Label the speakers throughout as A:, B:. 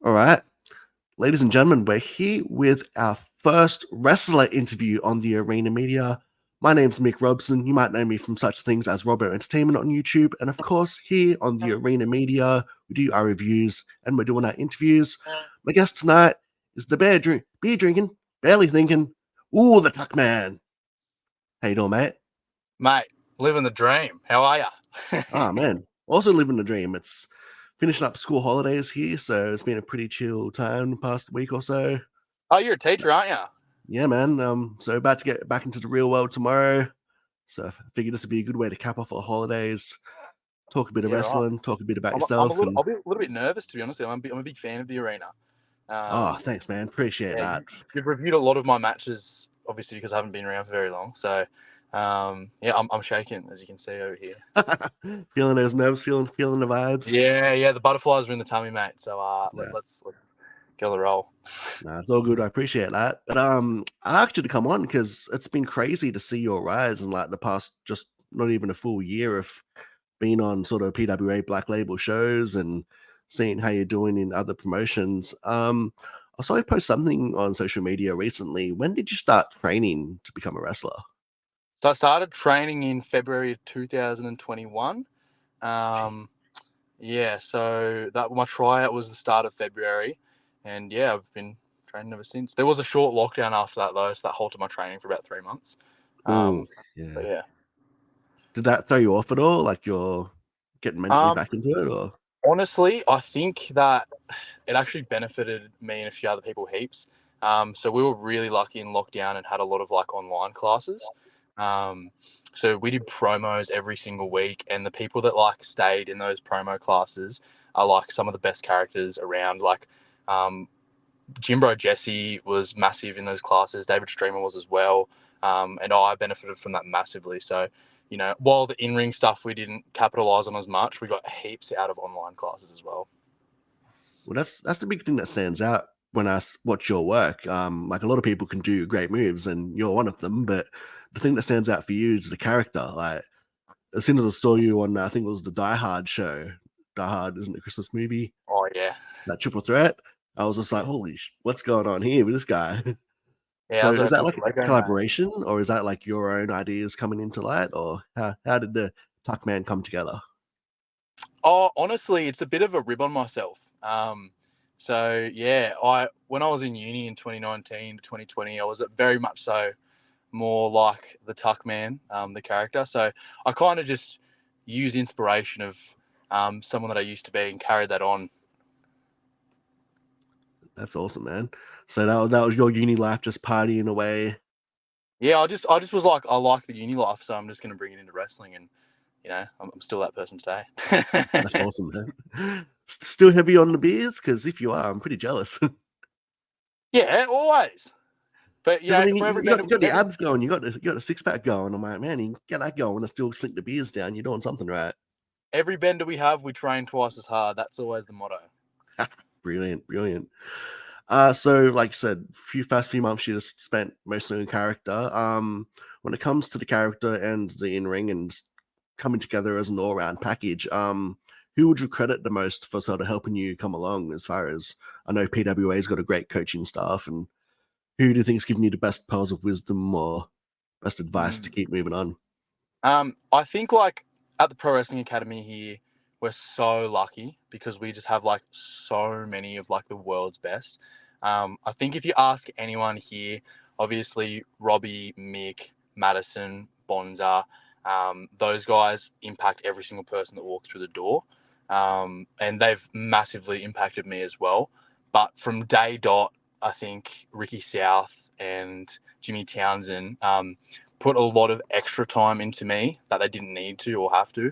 A: All right, ladies and gentlemen, we're here with our first wrestler interview on the Arena Media. My name's Mick Robson. You might know me from such things as Robert Entertainment on YouTube. And of course, here on the Arena Media, we do our reviews and we're doing our interviews. My guest tonight is the beer drinking, barely thinking, the Tuckman. How you doing, mate?
B: Mate, living the dream. How are you?
A: Oh, man. Also living the dream. It's finishing up school holidays here, so it's been a pretty chill time the past week or so.
B: Oh, you're a teacher, aren't you?
A: Yeah, man. So about to get back into the real world tomorrow. So I figured this would be a good way to cap off the holidays, talk a bit of
B: Yeah, right.
A: wrestling, talk a bit about
B: I'm
A: yourself, and
B: I'll be a little bit nervous, to be honest. I'm a big fan of the arena.
A: thanks, man. Appreciate
B: Yeah,
A: that.
B: you've reviewed a lot of my matches, obviously, because I haven't been around for very long. So, yeah, I'm shaking, as you can see over here.
A: Feeling those nerves, feeling the vibes.
B: Yeah, the butterflies are in the tummy, mate. So,
A: Yeah.
B: let's get on the roll.
A: Nah, it's all good. I appreciate that. But I asked you to come on because it's been crazy to see your rise in like the past just not even a full year of being on sort of PWA Black Label shows and seeing how you're doing in other promotions. I saw you post something on social media recently. When did you start training to become a wrestler?
B: So I started training in February of 2021. Yeah, so that my tryout was the start of February, and yeah, I've been training ever since. There was a short lockdown after that though, so that halted my training for about 3 months.
A: Oh,
B: But
A: yeah.
B: yeah,
A: Did that throw you off at all? Like you're getting mentally
B: um,
A: back into it, or?
B: honestly, I think that it actually benefited me and a few other people heaps. So we were really lucky in lockdown and had a lot of like online classes. Um, so we did promos every single week, and the people that like stayed in those promo classes are like some of the best characters around. Like, Jimbo Jesse was massive in those classes. David Streamer was as well, and I benefited from that massively. So, while the in-ring stuff we didn't capitalize on as much, we got heaps out of online classes as well.
A: Well, that's the big thing that stands out when watch your work. Like a lot of people can do great moves, and you're one of them. But the thing that stands out for you is the character. Like as soon as I saw you on, I think it was the Die Hard show. Die Hard isn't a Christmas movie.
B: Oh yeah,
A: That triple threat. I was just like, holy, what's going on here with this guy?
B: yeah. I
A: So
B: was
A: is
B: a
A: that
B: big
A: like a
B: Lego man.
A: collaboration, or is that like your own ideas coming into light, or how did the Tuckman come together?
B: Oh, honestly, it's a bit of a rib on myself. So yeah, I when I was in uni in 2019 to 2020, I was very much so more like the Tuckman, the character. So I kind of just use inspiration of someone that I used to be and carried that on.
A: That's awesome, man. So that was your uni life, just partying away.
B: Yeah, I just was like, I like the uni life, so I'm just going to bring it into wrestling, and I'm still that person today.
A: That's awesome, man. Still heavy on the beers? Because if you are, I'm pretty jealous.
B: Yeah, always. But
A: Because I mean,
B: for every
A: you
B: band,
A: got the abs going, you got the six pack going. I'm like, man, you get that going and still sink the beers down. You're doing something right.
B: every bender we have, we train twice as hard. That's always the motto.
A: Brilliant, brilliant. So like you said, few months you just spent mostly in character. When it comes to the character and the in ring and coming together as an all round package, who would you credit the most for sort of helping you come along? As far as I know, PWA's got a great coaching staff, and who do you think's giving you the best pearls of wisdom or best advice to
B: Mm.
A: keep moving on?
B: I think like at the Pro Wrestling Academy here, we're so lucky because we just have like so many of like the world's best. I think if you ask anyone here, obviously Robbie, Mick, Madison, Bonza, those guys impact every single person that walks through the door. And they've massively impacted me as well. But from day dot, I think Ricky South and Jimmy Townsend, put a lot of extra time into me that they didn't need to or have to.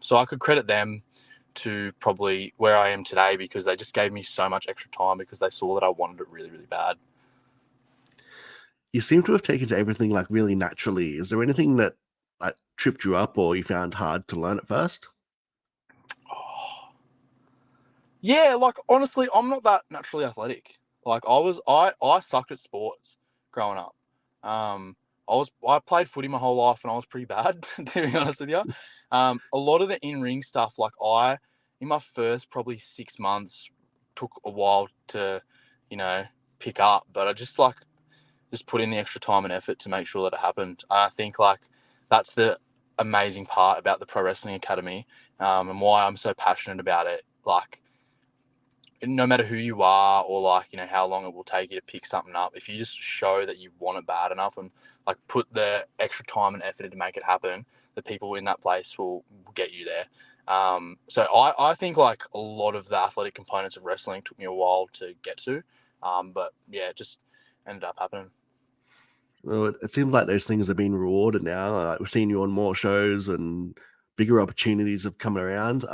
B: So I could credit them to probably where I am today because they just gave me so much extra time because they saw that I wanted it really, really bad.
A: You seem to have taken to everything like really naturally. Is there anything that like tripped you up or you found hard to learn at first?
B: Oh. Yeah, like honestly, I'm not that naturally athletic. Like I sucked at sports growing up. Um, I played footy my whole life and I was pretty bad to be honest with you. A lot of the in ring stuff, like in my first probably 6 months, took a while to, pick up, but I just put in the extra time and effort to make sure that it happened. I think that's the amazing part about the Pro Wrestling Academy, and why I'm so passionate about it. No matter who you are or how long it will take you to pick something up, if you just show that you want it bad enough and put the extra time and effort in to make it happen, the people in that place will get you there. So I think a lot of the athletic components of wrestling took me a while to get to, but yeah, it just ended up happening.
A: Well, it seems like those things are being rewarded now. We're seeing you on more shows and bigger opportunities have come around.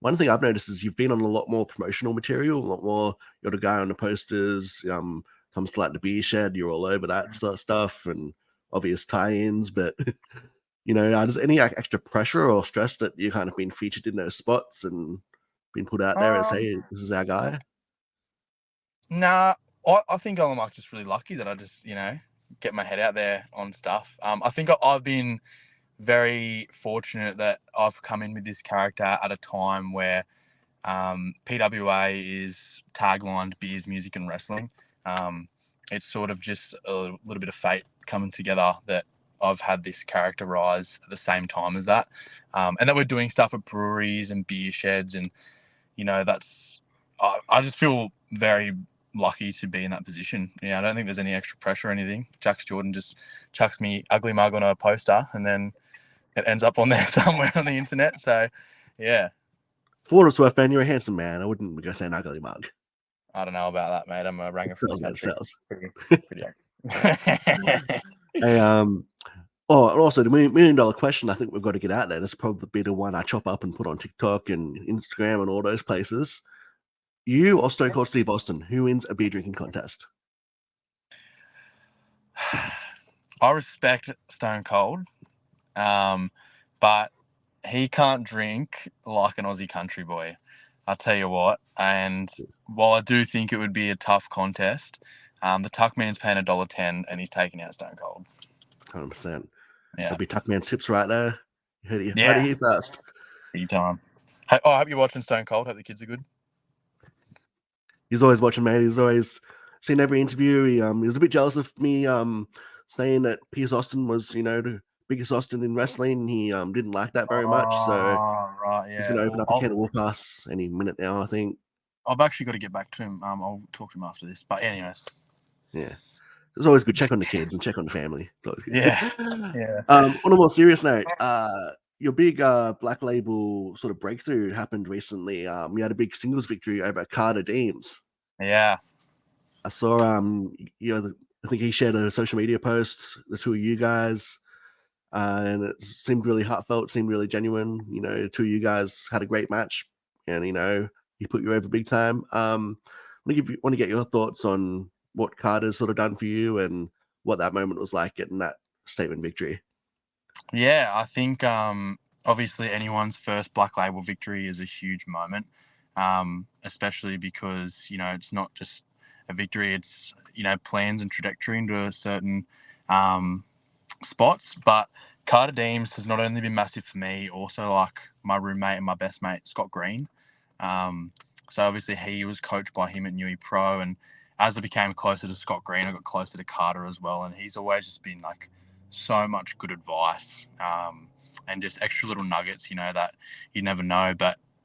A: One thing I've noticed is you've been on a lot more promotional material, a lot more. You're the guy on the posters. Comes to the beer shed, you're all over that sort of stuff and obvious tie-ins. But does any extra pressure or stress that you kind of been featured in those spots and been put out there as, hey, this is our guy?
B: Nah, I think I'm just really lucky that I just get my head out there on stuff. I think I've been very fortunate that I've come in with this character at a time where PWA is taglined beers, music, and wrestling. It's sort of just a little bit of fate coming together that I've had this character rise at the same time as that, and that we're doing stuff at breweries and beer sheds, and that's I just feel very lucky to be in that position. Yeah, I don't think there's any extra pressure or anything. Jax Jordan just chucks me ugly mug on a poster, and then it ends up on there somewhere on the internet. So, yeah.
A: For what it's worth, man, you're a handsome man. I wouldn't go say an ugly mug.
B: I don't know about that, mate. I'm a ranger from the country. Pretty
A: Hey, and also the $1 million question I think we've got to get out there. This is probably the one I chop up and put on TikTok and Instagram and all those places. You or Stone Cold Steve Austin, who wins a beer drinking contest?
B: I respect Stone Cold, but he can't drink like an Aussie country boy. I'll tell you what. And while I do think it would be a tough contest, the Tuckman's paying $1.10 and he's taking out Stone Cold.
A: 100%.
B: Yeah.
A: That'd be Tuckman's tips right there. You heard it here first.
B: Big time. Hey, I hope you're watching Stone Cold. Hope the kids are good.
A: He's always watching, mate. He's always seen every interview. He was a bit jealous of me saying that Pierce Austin was, the biggest Austin in wrestling. He didn't like that very much. So
B: right, yeah.
A: he's going to open up a can of whoop ass any minute now, I think.
B: I've actually got to get back to him. I'll talk to him after this. But anyways.
A: Yeah. It's always good. Check on the kids and check on the family. It's always good.
B: Yeah.
A: On a more serious note, your big Black Label sort of breakthrough happened recently. You had a big singles victory over Carter Deems.
B: Yeah.
A: I saw I think he shared a social media post, the two of you guys, and it seemed really heartfelt, seemed really genuine. The two of you guys had a great match, and he put you over big time. I want to get your thoughts on what Carter's sort of done for you and what that moment was like getting that statement victory.
B: Yeah, I think obviously anyone's first Black Label victory is a huge moment, especially because it's not just a victory; it's plans and trajectory into a certain spots. But Carter Deems has not only been massive for me, also my roommate and my best mate Scott Green. So obviously he was coached by him at Newey Pro, and as I became closer to Scott Green, I got closer to Carter as well, and he's always just been so much good advice and just extra little nuggets, that you never know.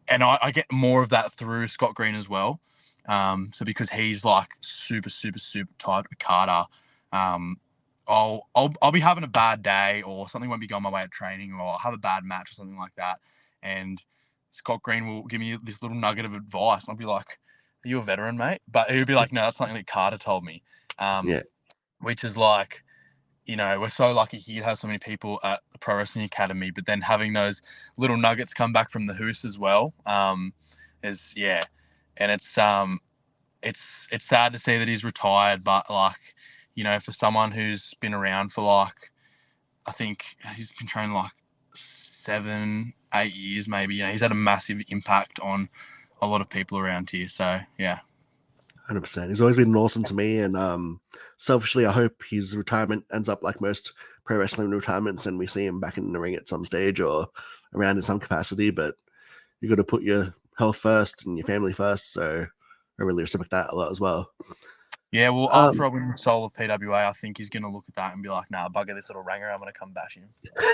B: And I get more of that through Scott Green as well. So because he's super, super, super tight with Carter, I'll be having a bad day or something won't be going my way at training, or I'll have a bad match or something like that. And Scott Green will give me this little nugget of advice. And I'll be like, "Are you a veteran, mate?" But he'll be like, "No, that's something that Carter told me." Which is we're so lucky he has so many people at the Pro Wrestling Academy, but then having those little nuggets come back from the Hoos as well, and it's sad to see that he's retired, but for someone who's been around for I think he's been training 7-8 years maybe, he's had a massive impact on a lot of people around here. So yeah.
A: 100%. He's always been awesome to me, and selfishly, I hope his retirement ends up like most pro wrestling retirements, and we see him back in the ring at some stage or around in some capacity. But you got to put your health first and your family first. So I really respect that a lot as well.
B: Yeah, well, after I win the soul of PWA, I think he's going to look at that and be like, nah, bugger this little ranger, I'm going to come bash him.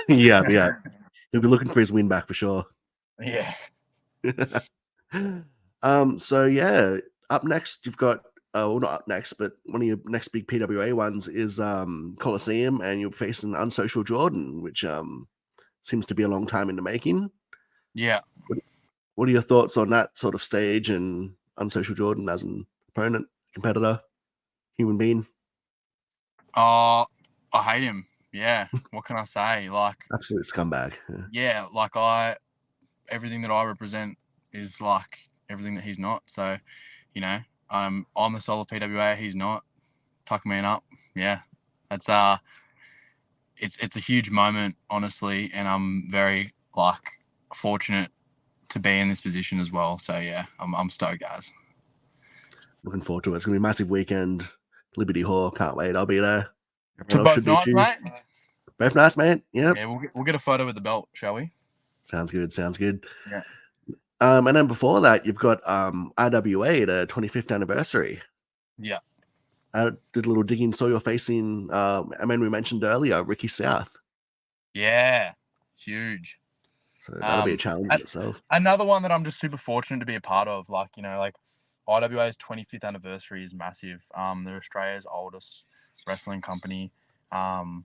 A: Yeah, he'll be looking for his win back for sure.
B: Yeah.
A: So yeah, up next you've got well, not up next, but one of your next big PWA ones is Colosseum, and you're facing Unsocial Jordan, which seems to be a long time in the making.
B: Yeah.
A: What are your thoughts on that sort of stage and Unsocial Jordan as an opponent, competitor, human being?
B: I hate him. Yeah. What can I say? Like,
A: Absolute scumbag.
B: yeah, like everything that I represent is like everything that he's not. So, you know, I'm the soul of PWA. He's not. Tuckman up. Yeah. That's it's a huge moment, honestly, and I'm very like fortunate to be in this position as well. So yeah, I'm stoked, guys.
A: Looking forward to it. It's gonna be a massive weekend. Liberty Hall. Can't wait. I'll be there.
B: To
A: Everyone else
B: both
A: should be
B: nights,
A: too.
B: mate.
A: Both nights, mate. Yep.
B: Yeah, we'll get a photo with the belt, shall we?
A: Sounds good. Sounds good.
B: Yeah.
A: And then before that, you've got IWA, the 25th anniversary.
B: Yeah.
A: I did a little digging, saw your face in, I mean, we mentioned earlier, Ricky South.
B: Yeah. Huge.
A: So that'll be a challenge in itself.
B: Another one that I'm just super fortunate to be a part of. Like, you know, like IWA's 25th anniversary is massive. They're Australia's oldest wrestling company. And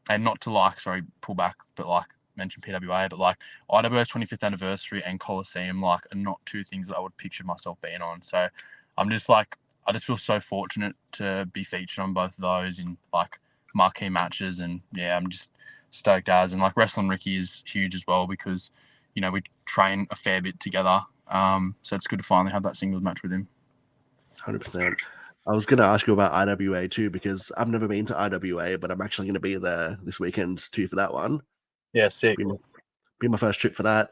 B: not to like, sorry, pull back, but like mention PWA, but like IWA's 25th anniversary and Colosseum, like, are not two things that I would picture myself being on. So I'm just like, I just feel so fortunate to be featured on both of those in like marquee matches. And yeah, I'm just stoked as. And like Wrestling Ricky is huge as well because, you know, we train a fair bit together. So it's good to finally have that singles match with him.
A: 100%. I was going to ask you about IWA too, because I've never been to IWA, but I'm actually going to be there this weekend too for that one.
B: Yeah, sick.
A: Be my first trip for that.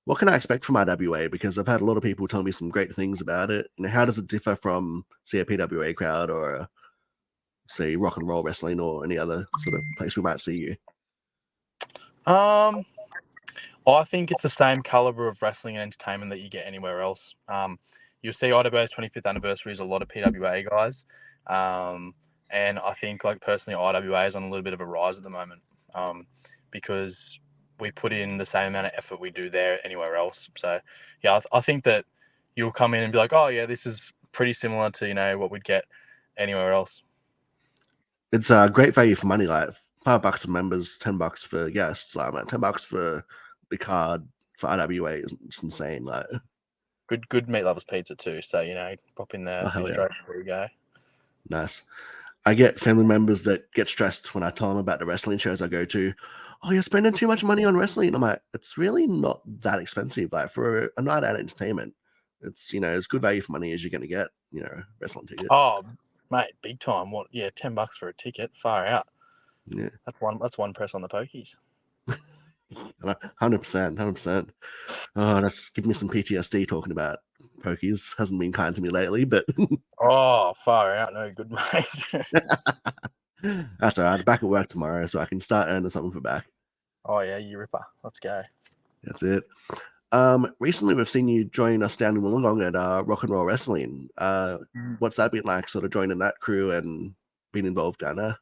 A: What can I expect from IWA? Because I've had a lot of people tell me some great things about it. You know, how does it differ from, say, a PWA crowd or, say, rock and roll wrestling or any other sort of place we might see you?
B: I think it's the same caliber of wrestling and entertainment that you get anywhere else. You'll see IWA's 25th anniversary is a lot of PWA guys. And I think, like, personally, IWA is on a little bit of a rise at the moment because we put in the same amount of effort we do there anywhere else. So, yeah, I think that you'll come in and be like, oh, yeah, this is pretty similar to, you know, what we'd get anywhere else.
A: It's a great value for money, like $5 for members, $10 for guests. Like, man, $10 for the card for IWA is insane. Like,
B: Good meat lovers pizza too. So, you know, pop in there,
A: hell yeah,
B: straight before you go.
A: nice. I get family members that get stressed when I tell them about the wrestling shows I go to. Oh, you're spending too much money on wrestling. And I'm like, it's really not that expensive. Like for a night out entertainment, it's, you know, as good value for money as you're going to get, you know, wrestling ticket.
B: Oh, mate, big time. What? Yeah, $10 for a ticket. Far out.
A: Yeah,
B: That's one press on the pokies.
A: 100%, 100%. Oh, that's giving me some PTSD talking about pokies. Hasn't been kind to me lately, but
B: Oh, far out. No good, mate.
A: that's all right. Back at work tomorrow, so I can start earning something for back.
B: Oh yeah, you ripper. Let's go.
A: That's it. Recently we've seen you join us down in Wollongong at Rock and Roll Wrestling. What's that been like, sort of joining that crew and being involved down there?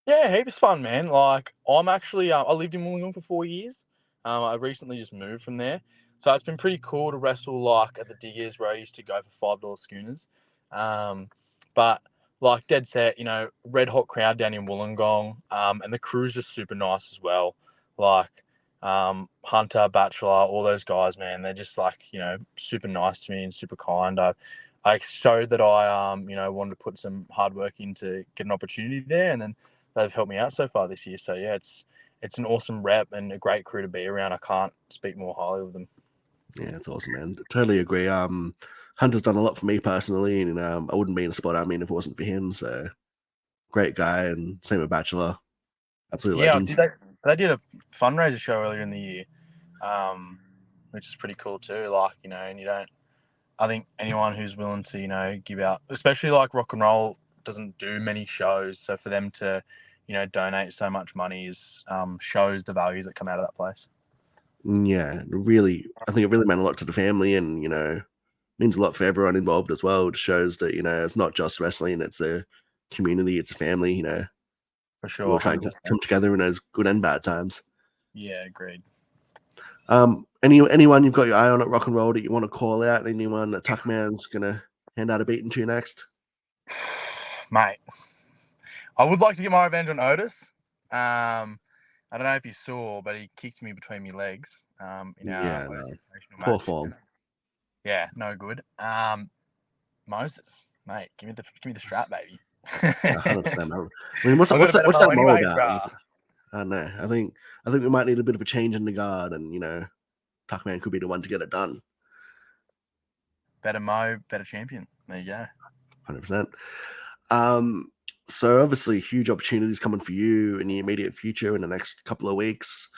B: Yeah, heaps fun, man. Like, I'm actually, I lived in Wollongong for 4 years. I recently just moved from there. So it's been pretty cool to wrestle, like, at the Diggers where I used to go for $5 schooners. But, like, dead set, you know, red hot crowd down in Wollongong. And the crew's just super nice as well. Like, Hunter, Bachelor, all those guys, man, they're just, like, you know, super nice to me and super kind. I showed that I, you know, wanted to put some hard work in to get an opportunity there. And then they've helped me out so far this year. So yeah, it's an awesome rep and a great crew to be around. I can't speak more highly of them.
A: Yeah, it's awesome, man. Totally agree. Hunter's done a lot for me personally, and I wouldn't be in the spot I'm in if it wasn't for him. So great guy, and same with Bachelor, absolute
B: Yeah,
A: legends.
B: they did a fundraiser show earlier in the year, which is pretty cool too. Like, you know, and you don't. I think anyone who's willing to, you know, give out, especially like rock and roll, doesn't do many shows. So for them to, you know, donate so much money is shows the values that come out of that place.
A: Yeah, really, I think it really meant a lot to the family, and you know, means a lot for everyone involved as well. It shows that, it's not just wrestling, it's a community, it's a family,
B: For
A: we all
B: sure.
A: try and
B: 100%.
A: come together in those good and bad times.
B: Yeah, agreed.
A: Anyone you've got your eye on at Rock and Roll that you want to call out? Anyone that Tuckman's gonna hand out a beating to next?
B: Mate, I would like to get my revenge on Otis. I don't know if you saw, but he kicked me between my legs in our most sensational
A: Poor
B: match.
A: form.
B: Yeah, no good. Moses, mate, give me the strap, baby.
A: 100%. I mean, what's
B: I got a
A: that
B: better mo
A: more
B: anyway,
A: about?
B: bruh.
A: I don't know. I think we might need a bit of a change in the guard, and Tuckman could be the one to get it done.
B: Better mo, better champion. There you go.
A: 100%. So obviously, huge opportunities coming for you in the immediate future in the next couple of weeks.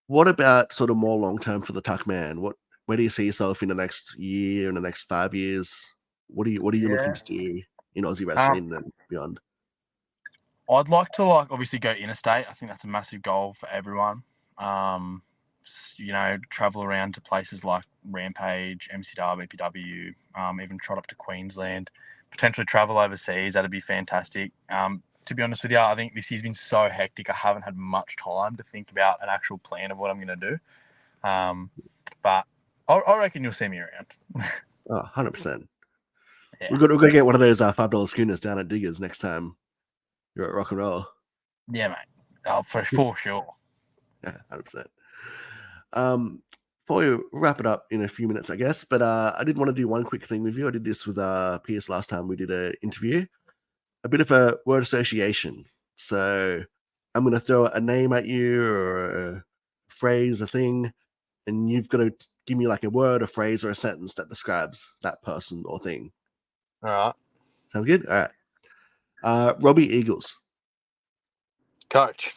A: What about sort of more long term for the Tuckman? Where do you see yourself in the next year, in the next 5 years? What are you looking to do in Aussie wrestling and beyond?
B: I'd like to obviously go interstate. I think that's a massive goal for everyone. Travel around to places like Rampage, MCW, PW, even trot up to Queensland, potentially travel overseas. That'd be fantastic. To be honest with you, I think this year's been so hectic. I haven't had much time to think about an actual plan of what I'm going to do. But I reckon you'll see me around.
A: 100%.
B: Yeah.
A: We've got to get one of those $5 schooners down at Diggers next time you're at Rock and Roll.
B: Yeah, mate. For sure.
A: Yeah, 100%. Before we wrap it up in a few minutes, I guess, but I did want to do one quick thing with you. I did this with Pierce last time we did an interview. A bit of a word association. So I'm going to throw a name at you or a phrase, a thing, and you've got to give me like a word, a phrase, or a sentence that describes that person or thing.
B: All right.
A: Sounds good? All right. Robbie Eagles.
B: Coach.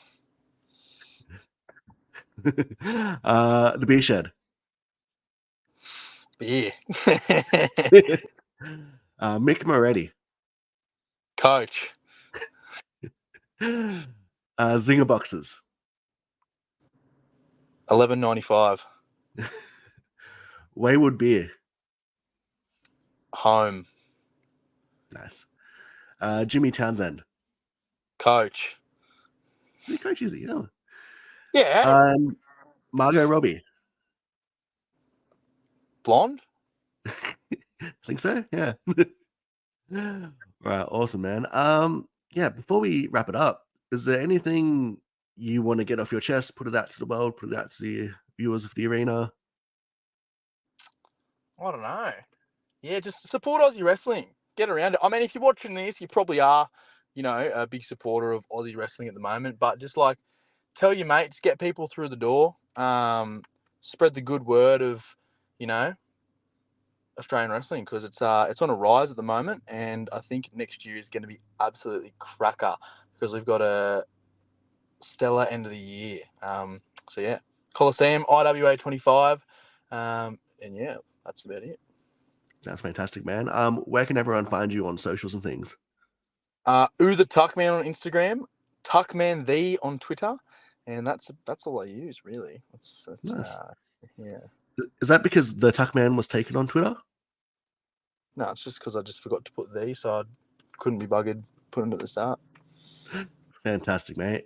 A: The Beer Shed.
B: Beer.
A: Mick Moretti.
B: Coach.
A: Zinger Boxes.
B: $11.95.
A: Wayward Beer.
B: Home.
A: Nice. Jimmy Townsend.
B: Coach.
A: Pretty coach easy, yeah.
B: Yeah.
A: Margot Robbie.
B: Blonde?
A: Think so? Yeah. Right, awesome, man. Yeah, before we wrap it up, is there anything you want to get off your chest, put it out to the world, put it out to the viewers of the arena?
B: I don't know. Yeah, just support Aussie wrestling. Get around it. I mean, if you're watching this, you probably are, a big supporter of Aussie wrestling at the moment. But just tell your mates, get people through the door. Spread the good word of, Australian wrestling, because it's on a rise at the moment, and I think next year is going to be absolutely cracker because we've got a stellar end of the year. So yeah, Colosseum, IWA 25, and yeah, that's about it.
A: That's fantastic, man. Where can everyone find you on socials and things?
B: The Tuckman on Instagram, Tuckman the on Twitter, and that's all I use really. That's
A: Nice.
B: yeah.
A: Is that because the Tuckman was taken on Twitter?
B: No, it's just because I just forgot to put the, so I couldn't be buggered putting it at the start.
A: Fantastic, mate.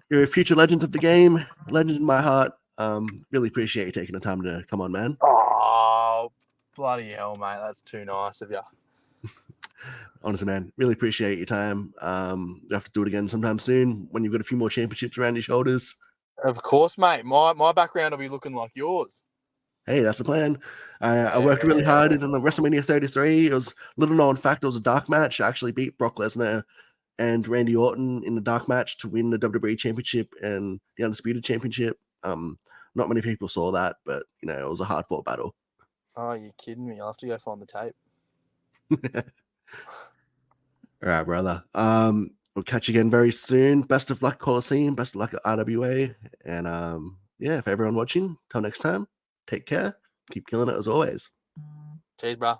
A: You're a future legend of the game, legend in my heart. Really appreciate you taking the time to come on, man.
B: Oh, bloody hell, mate. That's too nice of you.
A: Honestly, man, really appreciate your time. You have to do it again sometime soon when you've got a few more championships around your shoulders.
B: Of course, mate. My background will be looking like yours.
A: Hey, that's the plan. I worked really hard in WrestleMania 33. It was a little known fact. It was a dark match. I actually beat Brock Lesnar and Randy Orton in the dark match to win the WWE Championship and the Undisputed Championship. Not many people saw that, but it was a hard fought battle.
B: Oh, you're kidding me. I'll have to go find the tape.
A: All right, brother. We'll catch you again very soon. Best of luck, Colosseum. Best of luck at RWA. And yeah, for everyone watching, till next time, take care. Keep killing it as always.
B: Cheers, bro.